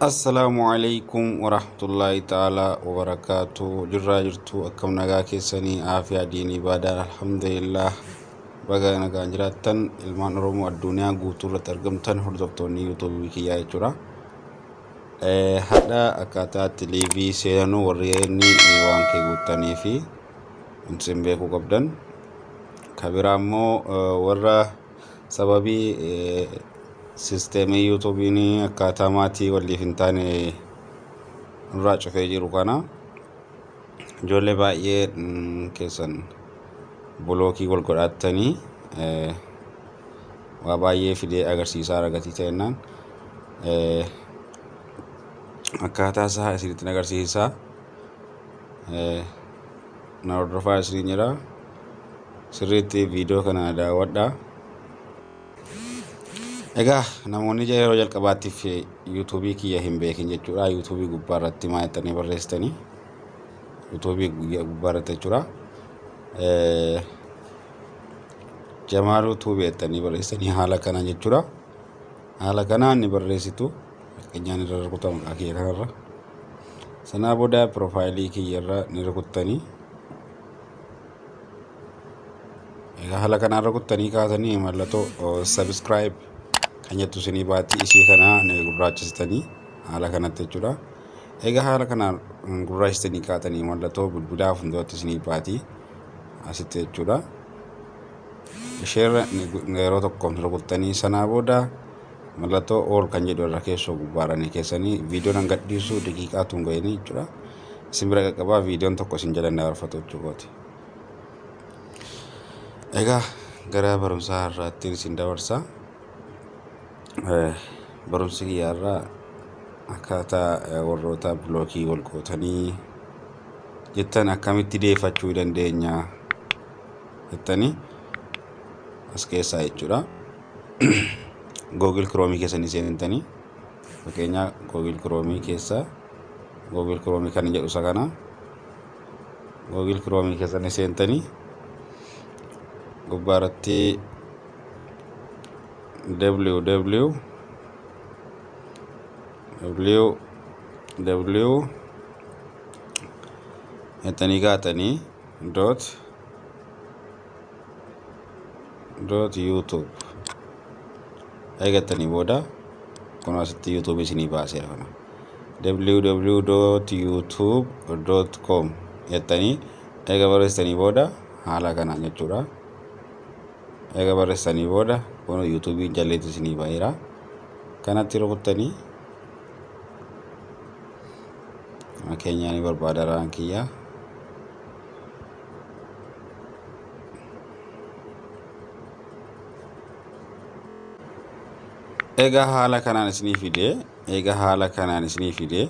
Assalamualaikum warahmatullahi ta'ala wabarakatuh. Jirra jirtu akkam nagaa keessanii aafiyaa diinii baadaan alhamdulillah. Baga nagaan jiraattan ilmaan Oromoo addunyaa guutuu irratti argamtan hordoftoonni YouTube kiyyaa jechuudha. Hadha akkaataa TV seenuu warreenni waan kee guuttanii fi isin beekuu qabdan. Kabiraa immoo warra sababii sistemii YouTube ni akkaataa maatii waliif hin taane nurraa cufee jiru kana ijoollee baay'ee keessan blookii wal godhattanii waa baay'ee fidee agarsiisaa argatii ta'ennaan akkaataa isaa isinitti agarsiisaa na hordofaa isin jira. Sirriitti viidiyoo kana daawwadhaa. Egaa namoonni yeroo jalqabaatiif YouTube kiyya hin beekin jechuudha. YouTube gubbaa irratti maayyattanii barreessitanii YouTube gubbaa irratti jechuudha. Jamaal YouTube jettanii barreessitanii haala kanaan jechuudha. Haala kanaan ni barreessitu. Fakkeenyaan irra rukutaa maqaa kiyya kanarra. Sanaa booda profaayilii kiyya irra ni rukuttanii. Egaa haala kanaan rukuttanii kaasanii mallattoo subscribe kan jettu isinii baati isii kana ni gurraachistanii haala kanatti jechuudha. Egaa haala kanaan gurraachistanii kaatanii mallattoo bilbilaa fuulduratti isinii baati asitti jechuudha. Ishee yeroo tokkoon rukuttanii sanaa booda mallattoo all kan jedhu irra keessoo gubbaaranii keessanii viidiyoon hanga dhiisuu daqiiqaa tun ga'anii jechuudha. Isin bira qaqqabaa viidiyoon tokko isin jala dabarfatu jechuudha. Egaa gara barumsaa irratti isin dabarsa. Barumsi kiyyaarraa akkaataa warroota blookii wal qootanii jettan akkamitti deeffachuu dandeenya jettanii as keessaa jechuudha. Google Chrome keessanii seentanii fakkeenyaa Google Chrome keessa Google Chrome kan jedhu isa kana Google Chrome keessanii seentanii gubbaarratti www jettanii kaatanii .youtube eegattanii booda kun asitti YouTube isinii baaseera kana www.youtube.com jettanii eega barreessanii booda haala kanaan jechuudha. Eega barreessanii booda kun YouTube jalleetti isinii baaseera kanatti rukuttanii keenyaanii barbaadaraan kiyya eega haala kanaan isinii fidee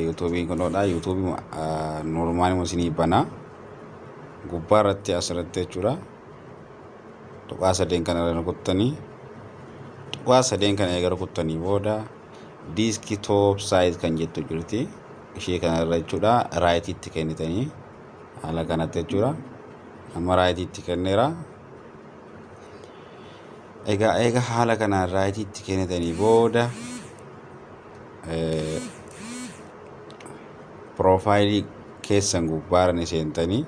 YouTube kunoodha. YouTube normaali isinii banaa gubbaa irratti asirratti jechuudha. Tuqaa sadeen kana rukuttanii tuqaa sadeen kana eega rukuttanii booda desktop size kan jettu jirti. Ishee kana irra jechuudha raayitiitti kennitanii haala kanatti jechuudha. Amma raayitiitti kenneera. Eega haala kanaan raayitiitti kennitanii booda profaayilii keessan gubbaarra ni seentanii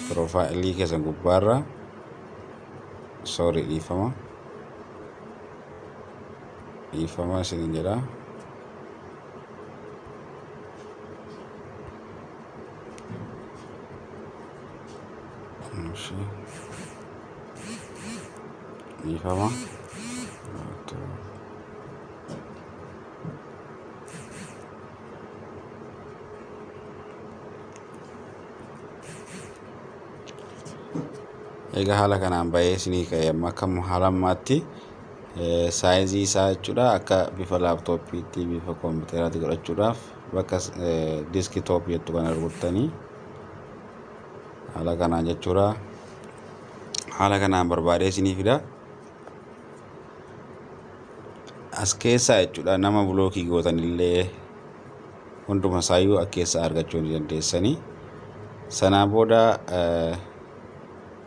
profaayilii keessan gubbaarra dhiifama isin jedha. Dhiifama egaa haala kanaan bahee isinii ka'e amma akkam haala ammaatti saayizii isaa jechuudha. Akka bifa laaptooppiitti bifa kompiiteraatti godhachuudhaaf bakka desktop jettu kana rukuttanii haala kanaan jechuudha. Haala kanaan barbaadee isinii fida. As keessaa jechuudha nama blookii gootanillee hunduma isaayyuu akka keessaa argachuu ni dandeessanii. Sanaa booda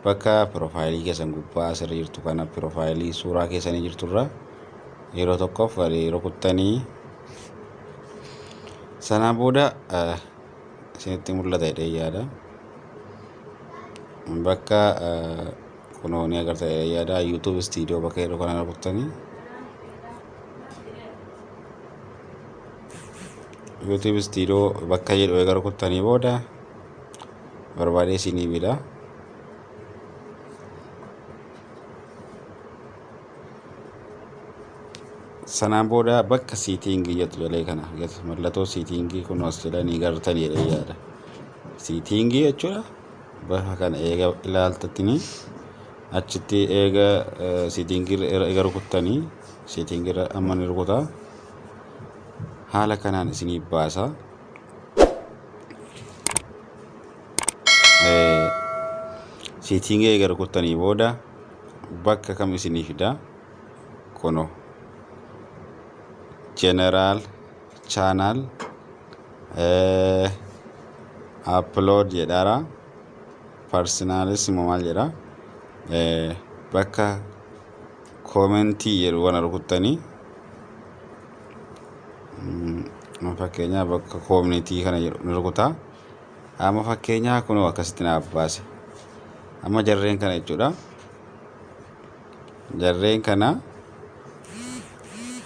bakka profaayilii keessan gubbaa asirra jirtu kana profaayilii suuraa keessanii jirturra yeroo tokkoof rukuttanii sanaan booda isinitti mul'ata jedhee yaada. Bakka kunoo ni agarta jedhee yaada. YouTube Studio bakka yeroo kana rukuttanii YouTube Studio bakka jedhu egaa rukuttanii booda barbaadee isinii bida. Sanaan booda bakka siitingii jettu jalee kana mallattoo siitingii kun as jedhanii gartanii jedhee yaada. Siitingii jechuudha. Bakka kana eega ilaaltattanii achitti eega siitingii eega rukuttanii siitingii amma ni rukutaa. Haala kanaan isinii baasa. Siitingii eega rukuttanii booda bakka kam isinii fida? Kuno general channel upload jedhara. Personalissimo maal jedha? Bakka commentii jedhu kana rukuttanii fakkeenyaa bakka community kana jedhu ni rukutaa. Amma fakkeenyaa kunoo akkasitti naaf baase. Amma jarreen kana jechuudha. Jarreen kana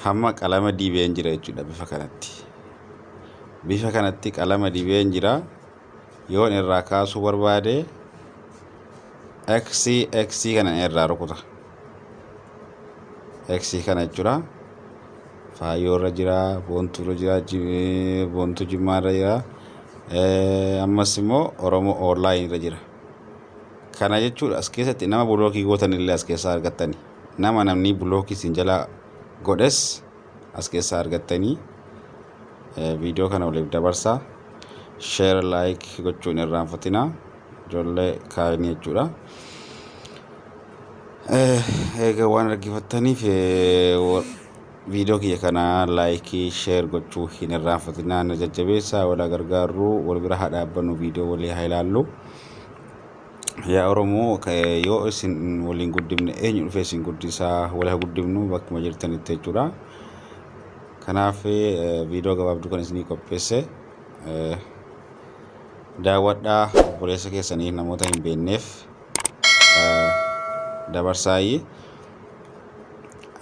hamma qalama dibeen jira jechuudha bifa kanatti. Bifa kanatti qalama dibeen jira. Yoon irraa kaasuu barbaade X kana irraa rukuta. X kana jechuudha. Faayoo irra jira, boontuu irra jira, boontuu Jimmaa irra jira. Ammas immoo Oromoo online irra jira. Kana jechuudha as keessatti nama bulookii gootan illee as keessaa argattanii. Nama namni bulookii isin jala godhes as keessaa argattanii. Viidiyoo kana waliif dabarsaa. Share like gochuun irraanfatinaa. Ijoollee kaayanii jechuudha. Egaa waan argifattaniif viidiyoo kiyya kana like share gochuu hin irraanfatinaa. Na jajjabeessaa wal gargaarru wal bira haa dhaabbannu viidiyoo walii haa ilaallu. Yaa Oromoo yoo isin waliin guddifne eenyu dhufee isin guddisaa wal haa guddifnu bakkuma jirtanitti jechuudha. Kanaaf viidiyoo gabaabduu kan isinii qopheesse daawwadhaa. Obboleessa keessanii namoota hin beekneef dabarsaayi.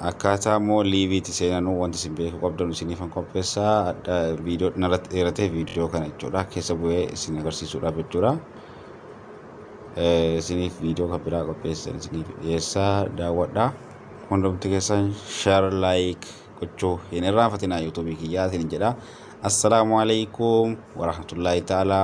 Akkaataa immoo liiviitti seenanuu wanti isin beekuu qabdan isiniif kan qopheessaa. Viidiyoo narratti dheeratee viidiyoo kana jechuudha keessa bu'ee isin agarsiisuudhaaf jechuudha. Isiniif viidiyoo kan biraa qopheessan isiniif dhiyeessaa. Daawwadhaa. Hundumti keessan share like gochuu hin irraanfatinaa YouTube kiyyaatiin jedha. Assalaamu alaikum warahmatullahi ta'ala